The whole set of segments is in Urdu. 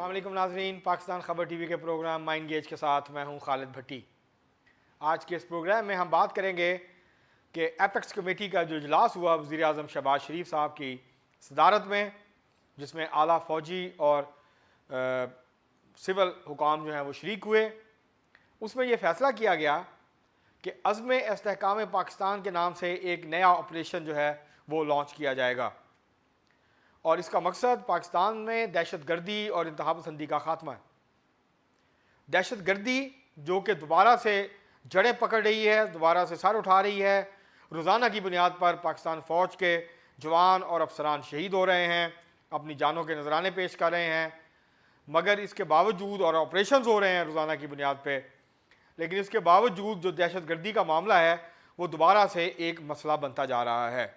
السلام علیکم ناظرین، پاکستان خبر ٹی وی کے پروگرام مائنڈ گیج کے ساتھ میں ہوں خالد بھٹی۔ آج کے اس پروگرام میں ہم بات کریں گے کہ ایپیکس کمیٹی کا جو اجلاس ہوا وزیر اعظم شہباز شریف صاحب کی صدارت میں، جس میں اعلیٰ فوجی اور سول حکام جو ہیں وہ شریک ہوئے، اس میں یہ فیصلہ کیا گیا کہ عزم استحکام پاکستان کے نام سے ایک نیا آپریشن جو ہے وہ لانچ کیا جائے گا، اور اس کا مقصد پاکستان میں دہشت گردی اور انتہا پسندی کا خاتمہ ہے۔ دہشت گردی جو کہ دوبارہ سے جڑیں پکڑ رہی ہے، دوبارہ سے سر اٹھا رہی ہے، روزانہ کی بنیاد پر پاکستان فوج کے جوان اور افسران شہید ہو رہے ہیں، اپنی جانوں کے نذرانے پیش کر رہے ہیں، مگر اس کے باوجود اور آپریشنز ہو رہے ہیں روزانہ کی بنیاد پہ، لیکن اس کے باوجود جو دہشت گردی کا معاملہ ہے وہ دوبارہ سے ایک مسئلہ بنتا جا رہا ہے۔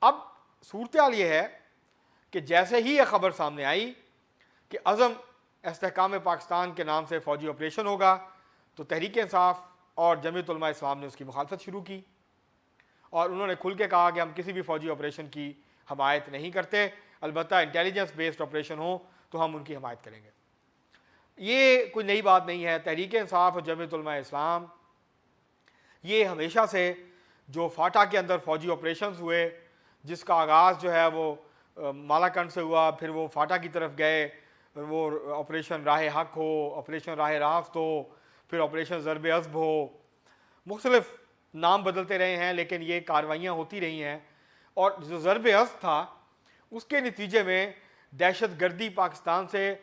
اب صورتحال یہ ہے کہ جیسے ہی یہ خبر سامنے آئی کہ عزم استحکام پاکستان کے نام سے فوجی آپریشن ہوگا، تو تحریک انصاف اور جمعیت علماء اسلام نے اس کی مخالفت شروع کی، اور انہوں نے کھل کے کہا کہ ہم کسی بھی فوجی آپریشن کی حمایت نہیں کرتے، البتہ انٹیلیجنس بیسڈ آپریشن ہو تو ہم ان کی حمایت کریں گے۔ یہ کوئی نئی بات نہیں ہے۔ تحریک انصاف اور جمعیت علماء اسلام یہ ہمیشہ سے جو فاٹا کے اندر فوجی آپریشنز ہوئے، جس کا آغاز جو ہے وہ مالاکنڈ سے ہوا، پھر وہ فاٹا کی طرف گئے، وہ آپریشن راہ حق ہو، آپریشن راہ راست ہو، پھر آپریشن ضرب عصب ہو، مختلف نام بدلتے رہے ہیں، لیکن یہ کارروائیاں ہوتی رہی ہیں، اور جو ضرب عصب تھا اس کے نتیجے میں دہشت گردی پاکستان سے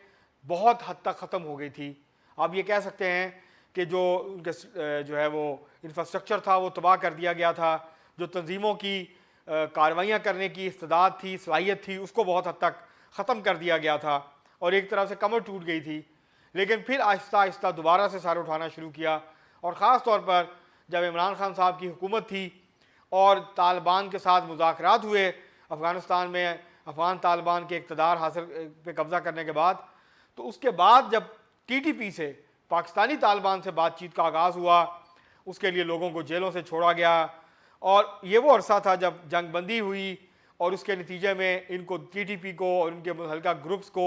بہت حد تک ختم ہو گئی تھی۔ آپ یہ کہہ سکتے ہیں کہ جو ان کے جو ہے وہ انفراسٹرکچر تھا وہ تباہ کر دیا گیا تھا، جو تنظیموں کی کارروائیاں کرنے کی استعداد تھی، صلاحیت تھی، اس کو بہت حد تک ختم کر دیا گیا تھا، اور ایک طرح سے کمر ٹوٹ گئی تھی، لیکن پھر آہستہ آہستہ دوبارہ سے سر اٹھانا شروع کیا، اور خاص طور پر جب عمران خان صاحب کی حکومت تھی اور طالبان کے ساتھ مذاکرات ہوئے افغانستان میں، افغان طالبان کے اقتدار حاصل پہ قبضہ کرنے کے بعد، تو اس کے بعد جب ٹی ٹی پی سے پاکستانی طالبان سے بات چیت کا آغاز ہوا، اس کے لیے لوگوں کو جیلوں سے چھوڑا گیا، اور یہ وہ عرصہ تھا جب جنگ بندی ہوئی، اور اس کے نتیجے میں ان کو ٹی ٹی پی کو اور ان کے متعلقہ گروپس کو،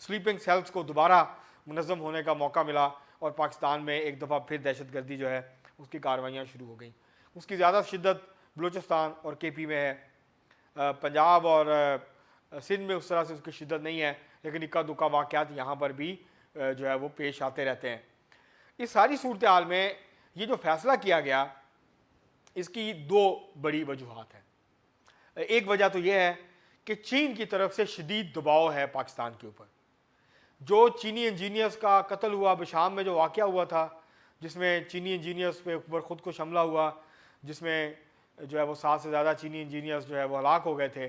سلیپنگ سیلز کو دوبارہ منظم ہونے کا موقع ملا، اور پاکستان میں ایک دفعہ پھر دہشت گردی جو ہے اس کی کارروائیاں شروع ہو گئیں۔ اس کی زیادہ شدت بلوچستان اور کے پی میں ہے، پنجاب اور سندھ میں اس طرح سے اس کی شدت نہیں ہے، لیکن اکا دکا واقعات یہاں پر بھی جو ہے وہ پیش آتے رہتے ہیں۔ اس ساری صورتحال میں یہ جو فیصلہ کیا گیا، اس کی دو بڑی وجوہات ہیں۔ ایک وجہ تو یہ ہے کہ چین کی طرف سے شدید دباؤ ہے پاکستان کے اوپر۔ جو چینی انجینئرز کا قتل ہوا بشام میں، جو واقعہ ہوا تھا جس میں چینی انجینئرز پہ اوپر خود کو حملہ ہوا، جس میں جو ہے وہ 7 سے زیادہ چینی انجینئرز جو ہے وہ ہلاک ہو گئے تھے،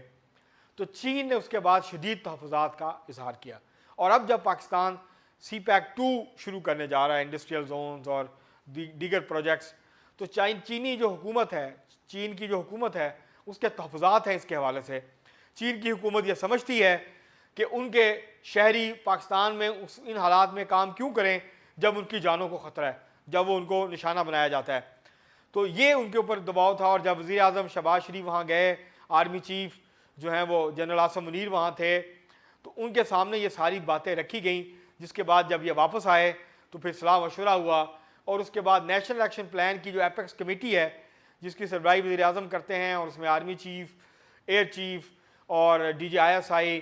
تو چین نے اس کے بعد شدید تحفظات کا اظہار کیا، اور اب جب پاکستان سی پیک 2 شروع کرنے جا رہا ہے، انڈسٹریل زونز اور دیگر پروجیکٹس، تو چینی جو حکومت ہے، چین کی جو حکومت ہے اس کے تحفظات ہیں۔ اس کے حوالے سے چین کی حکومت یہ سمجھتی ہے کہ ان کے شہری پاکستان میں ان حالات میں کام کیوں کریں جب ان کی جانوں کو خطرہ ہے، جب وہ ان کو نشانہ بنایا جاتا ہے۔ تو یہ ان کے اوپر دباؤ تھا، اور جب وزیر اعظم شہباز شریف وہاں گئے، آرمی چیف جو ہیں وہ جنرل عاصم منیر وہاں تھے، تو ان کے سامنے یہ ساری باتیں رکھی گئیں، جس کے بعد جب یہ واپس آئے تو پھر صلاح مشورہ ہوا، اور اس کے بعد نیشنل ایکشن پلان کی جو ایپیکس کمیٹی ہے جس کی سربراہی وزیر اعظم کرتے ہیں، اور اس میں آرمی چیف، ایئر چیف اور D G I S I,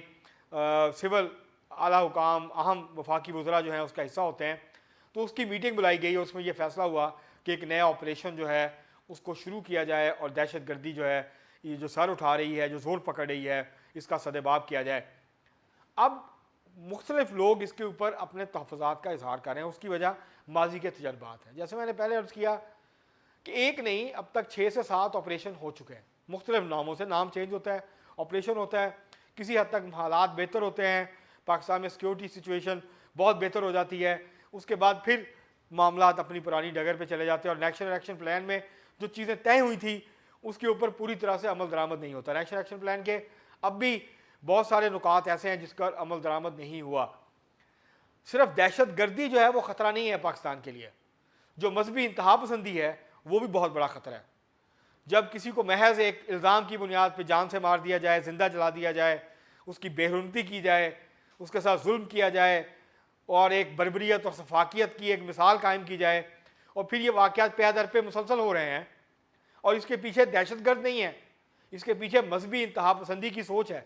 civil اعلیٰ حکام، اہم وفاقی وزراء جو ہیں اس کا حصہ ہوتے ہیں، تو اس کی میٹنگ بلائی گئی، اور اس میں یہ فیصلہ ہوا کہ ایک نیا آپریشن جو ہے اس کو شروع کیا جائے، اور دہشت گردی جو ہے یہ جو سر اٹھا رہی ہے، جو زور پکڑ رہی ہے، اس کا سدباب کیا جائے۔ اب مختلف لوگ اس کے اوپر اپنے تحفظات کا اظہار کر رہے ہیں۔ اس کی وجہ ماضی کے تجربات ہیں۔ جیسے میں نے پہلے عرض کیا کہ ایک نہیں، اب تک 6 سے 7 آپریشن ہو چکے ہیں، مختلف ناموں سے، نام چینج ہوتا ہے، آپریشن ہوتا ہے، کسی حد تک حالات بہتر ہوتے ہیں، پاکستان میں سیکیورٹی سچویشن بہت بہتر ہو جاتی ہے، اس کے بعد پھر معاملات اپنی پرانی ڈگر پہ چلے جاتے ہیں، اور نیشنل ایکشن پلان میں جو چیزیں طے ہوئی تھیں اس کے اوپر پوری طرح سے عمل درآمد نہیں ہوتا۔ نیشنل ایکشن پلان کے اب بھی بہت سارے نکات ایسے ہیں جس کا عمل درآمد نہیں ہوا۔ صرف دہشت گردی جو ہے وہ خطرہ نہیں ہے پاکستان کے لیے، جو مذہبی انتہا پسندی ہے وہ بھی بہت بڑا خطرہ ہے۔ جب کسی کو محض ایک الزام کی بنیاد پہ جان سے مار دیا جائے، زندہ جلا دیا جائے، اس کی بے حرمتی کی جائے، اس کے ساتھ ظلم کیا جائے اور ایک بربریت اور سفاکیت کی ایک مثال قائم کی جائے، اور پھر یہ واقعات پہ در پہ مسلسل ہو رہے ہیں، اور اس کے پیچھے دہشت گرد نہیں ہے، اس کے پیچھے مذہبی انتہا پسندی کی سوچ ہے،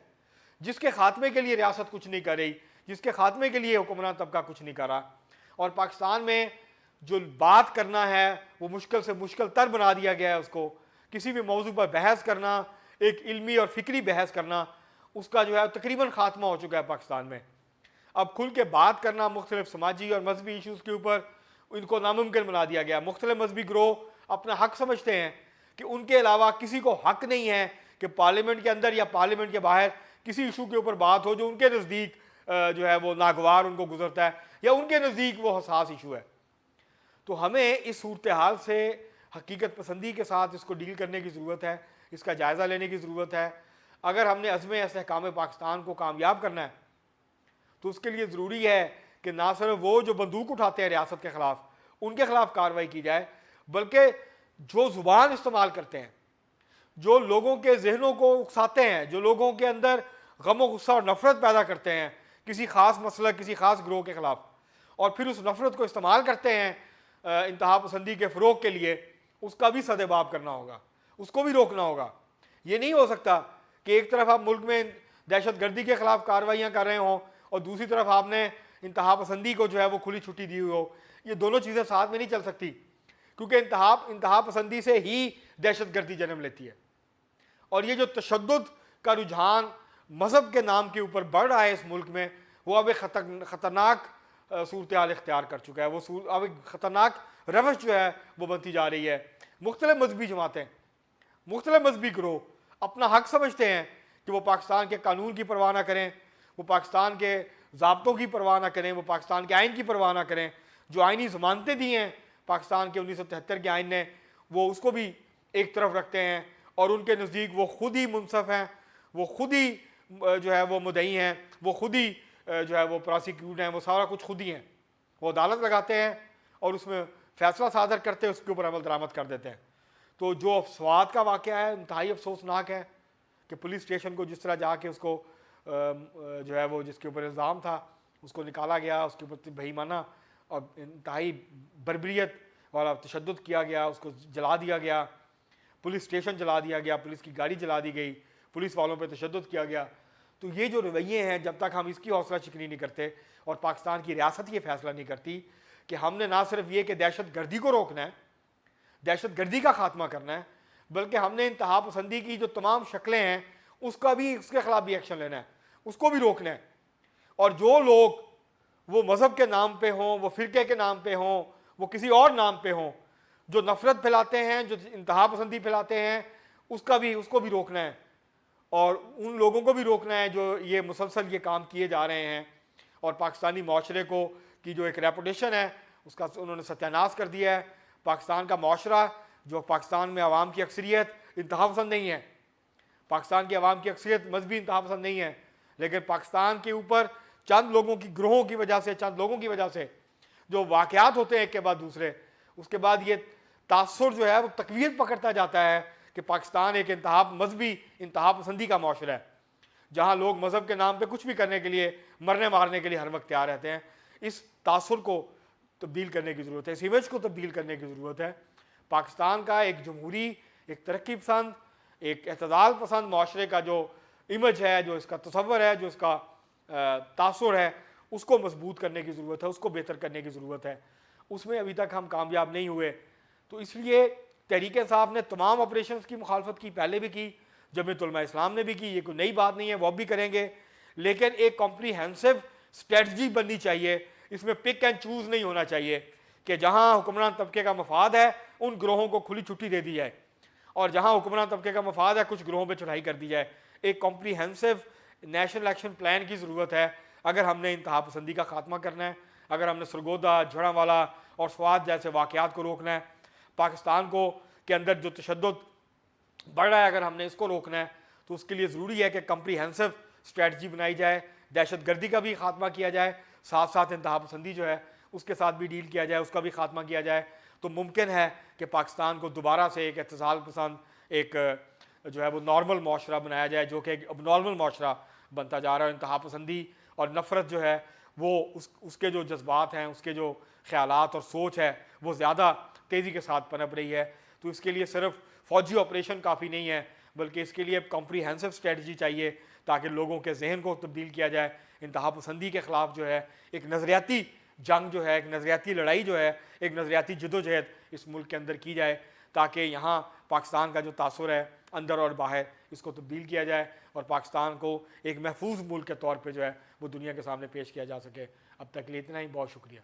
جس کے خاتمے کے لیے ریاست کچھ نہیں کر رہی، جس کے خاتمے کے لیے حکمران طبقہ کچھ نہیں کر رہا۔ اور پاکستان میں جو بات کرنا ہے وہ مشکل سے مشکل تر بنا دیا گیا ہے، اس کو کسی بھی موضوع پر بحث کرنا، ایک علمی اور فکری بحث کرنا، اس کا جو ہے تقریباً خاتمہ ہو چکا ہے پاکستان میں۔ اب کھل کے بات کرنا مختلف سماجی اور مذہبی ایشوز کے اوپر، ان کو ناممکن بنا دیا گیا۔ مختلف مذہبی گروہ اپنا حق سمجھتے ہیں کہ ان کے علاوہ کسی کو حق نہیں ہے کہ پارلیمنٹ کے اندر یا پارلیمنٹ کے باہر کسی ایشو کے اوپر بات ہو جو ان کے نزدیک جو ہے وہ ناگوار ان کو گزرتا ہے یا ان کے نزدیک وہ حساس ایشو ہے۔ تو ہمیں اس صورتحال سے حقیقت پسندی کے ساتھ اس کو ڈیل کرنے کی ضرورت ہے، اس کا جائزہ لینے کی ضرورت ہے۔ اگر ہم نے عزم استحکام پاکستان کو کامیاب کرنا ہے تو اس کے لیے ضروری ہے کہ نہ صرف وہ جو بندوق اٹھاتے ہیں ریاست کے خلاف ان کے خلاف کارروائی کی جائے، بلکہ جو زبان استعمال کرتے ہیں، جو لوگوں کے ذہنوں کو اکساتے ہیں، جو لوگوں کے اندر غم و غصہ اور نفرت پیدا کرتے ہیں کسی خاص مسلک کسی خاص گروہ کے خلاف، اور پھر اس نفرت کو استعمال کرتے ہیں انتہا پسندی کے فروغ کے لیے، اس کا بھی سدباب کرنا ہوگا، اس کو بھی روکنا ہوگا۔ یہ نہیں ہو سکتا کہ ایک طرف آپ ملک میں دہشت گردی کے خلاف کارروائیاں کر رہے ہوں اور دوسری طرف آپ نے انتہا پسندی کو جو ہے وہ کھلی چھٹی دی ہوئی ہو۔ یہ دونوں چیزیں ساتھ میں نہیں چل سکتی، کیونکہ انتہا پسندی سے ہی دہشت گردی جنم لیتی ہے۔ اور یہ جو تشدد کا رجحان مذہب کے نام کے اوپر بڑھ رہا ہے اس ملک میں، وہ اب ایک خطرناک صورتحال اختیار کر چکا ہے، وہ اب ایک خطرناک روش جو ہے وہ بنتی جا رہی ہے۔ مختلف مذہبی جماعتیں، مختلف مذہبی گروہ اپنا حق سمجھتے ہیں کہ وہ پاکستان کے قانون کی پرواہ نہ کریں، وہ پاکستان کے ضابطوں کی پرواہ نہ کریں، وہ پاکستان کے آئین کی پرواہ نہ کریں، جو آئینی ضمانتیں دی ہیں پاکستان کے 1973 کے آئین نے، وہ اس کو بھی ایک طرف رکھتے ہیں، اور ان کے نزدیک وہ خود ہی منصف ہیں، وہ خود ہی جو ہے وہ مدعی ہیں، وہ خود ہی جو ہے وہ پراسیکیوٹ ہیں، وہ سارا کچھ خود ہی ہیں۔ وہ عدالت لگاتے ہیں اور اس میں فیصلہ صادر کرتے ہیں، اس کے اوپر عمل درآمد کر دیتے ہیں۔ تو جو سوات کا واقعہ ہے انتہائی افسوسناک ہے کہ پولیس اسٹیشن کو جس طرح جا کے اس کو جو ہے وہ جس کے اوپر الزام تھا اس کو نکالا گیا، اس کے اوپر بے ایمانہ اور انتہائی بربریت والا تشدد کیا گیا، اس کو جلا دیا گیا، پولیس اسٹیشن جلا دیا گیا، پولیس کی گاڑی جلا دی گئی، پولیس والوں پہ تشدد کیا گیا۔ تو یہ جو رویے ہیں، جب تک ہم اس کی حوصلہ شکنی نہیں کرتے اور پاکستان کی ریاست یہ فیصلہ نہیں کرتی کہ ہم نے نہ صرف یہ کہ دہشت گردی کو روکنا ہے، دہشت گردی کا خاتمہ کرنا ہے، بلکہ ہم نے انتہا پسندی کی جو تمام شکلیں ہیں اس کا بھی، اس کے خلاف بھی ایکشن لینا ہے، اس کو بھی روکنا ہے۔ اور جو لوگ وہ مذہب کے نام پہ ہوں، وہ فرقے کے نام پہ ہوں، وہ کسی اور نام پہ ہوں، جو نفرت پھیلاتے ہیں، جو انتہا پسندی پھیلاتے ہیں، اس کو بھی روکنا ہے، اور ان لوگوں کو بھی روکنا ہے جو یہ مسلسل یہ کام کیے جا رہے ہیں، اور پاکستانی معاشرے کو کی جو ایک ریپوٹیشن ہے اس کا انہوں نے ستیہ ناش کر دیا ہے۔ پاکستان کا معاشرہ، جو پاکستان میں عوام کی اکثریت انتہا پسند نہیں ہے، پاکستان کی عوام کی اکثریت مذہبی انتہا پسند نہیں ہے، لیکن پاکستان کے اوپر چند لوگوں کی گروہوں کی وجہ سے، چند لوگوں کی وجہ سے جو واقعات ہوتے ہیں ایک کے بعد دوسرے، اس کے بعد یہ تاثر جو ہے وہ تقویت پکڑتا جاتا ہے کہ پاکستان ایک مذہبی انتہا پسندی کا معاشرہ ہے، جہاں لوگ مذہب کے نام پہ کچھ بھی کرنے کے لیے، مرنے مارنے کے لیے ہر وقت تیار رہتے ہیں۔ اس تاثر کو تبدیل کرنے کی ضرورت ہے، اس امیج کو تبدیل کرنے کی ضرورت ہے۔ پاکستان کا ایک جمہوری، ایک ترقی پسند، ایک اعتدال پسند معاشرے کا جو امیج ہے، جو اس کا تصور ہے، جو اس کا تاثر ہے، اس کو مضبوط کرنے کی ضرورت ہے، اس کو بہتر کرنے کی ضرورت ہے۔ اس میں ابھی تک ہم کامیاب نہیں ہوئے، تو اس لیے تحریک انصاف نے تمام آپریشنز کی مخالفت کی، پہلے بھی کی، جمعیت علماء اسلام نے بھی کی، یہ کوئی نئی بات نہیں ہے، وہ اب بھی کریں گے، لیکن ایک کمپریہنسو اسٹریٹجی بننی چاہیے۔ اس میں پک اینڈ چوز نہیں ہونا چاہیے کہ جہاں حکمران طبقے کا مفاد ہے ان گروہوں کو کھلی چھٹی دے دی جائے، اور جہاں حکمران طبقے کا مفاد ہے کچھ گروہوں پہ چڑھائی کر دی جائے۔ ایک کمپریہنسو نیشنل ایکشن پلان کی ضرورت ہے اگر ہم نے انتہا پسندی کا خاتمہ کرنا ہے، اگر ہم نے سرگودا، جھڑاوالا اور سوات جیسے واقعات کو روکنا ہے، پاکستان کو کے اندر جو تشدد بڑھ رہا ہے اگر ہم نے اس کو روکنا ہے، تو اس کے لیے ضروری ہے کہ کمپریہنسو اسٹریٹجی بنائی جائے، دہشت گردی کا بھی خاتمہ کیا جائے، ساتھ ساتھ انتہا پسندی جو ہے اس کے ساتھ بھی ڈیل کیا جائے، اس کا بھی خاتمہ کیا جائے۔ تو ممکن ہے کہ پاکستان کو دوبارہ سے ایک اعتدال پسند، ایک جو ہے وہ نارمل معاشرہ بنایا جائے، جو کہ ایک اب نارمل معاشرہ بنتا جا رہا ہے۔ انتہا پسندی اور نفرت جو ہے وہ اس کے جو جذبات ہیں، اس کے جو خیالات اور سوچ ہے وہ زیادہ تیزی کے ساتھ پنپ رہی ہے. تو اس کے لیے صرف فوجی آپریشن کافی نہیں ہے، بلکہ اس کے لیے کمپریہنسو اسٹریٹجی چاہیے تاکہ لوگوں کے ذہن کو تبدیل کیا جائے. انتہا پسندی کے خلاف جو ہے ایک نظریاتی جنگ جو ہے، ایک نظریاتی لڑائی جو ہے، ایک نظریاتی جدوجہد اس ملک کے اندر کی جائے تاکہ یہاں پاکستان کا جو تاثر ہے اندر اور باہر اس کو تبدیل کیا جائے اور پاکستان کو ایک محفوظ ملک کے طور پہ جو ہے وہ دنیا کے سامنے پیش کیا جا سکے. اب تک لیے اتنا ہی، بہت شکریہ.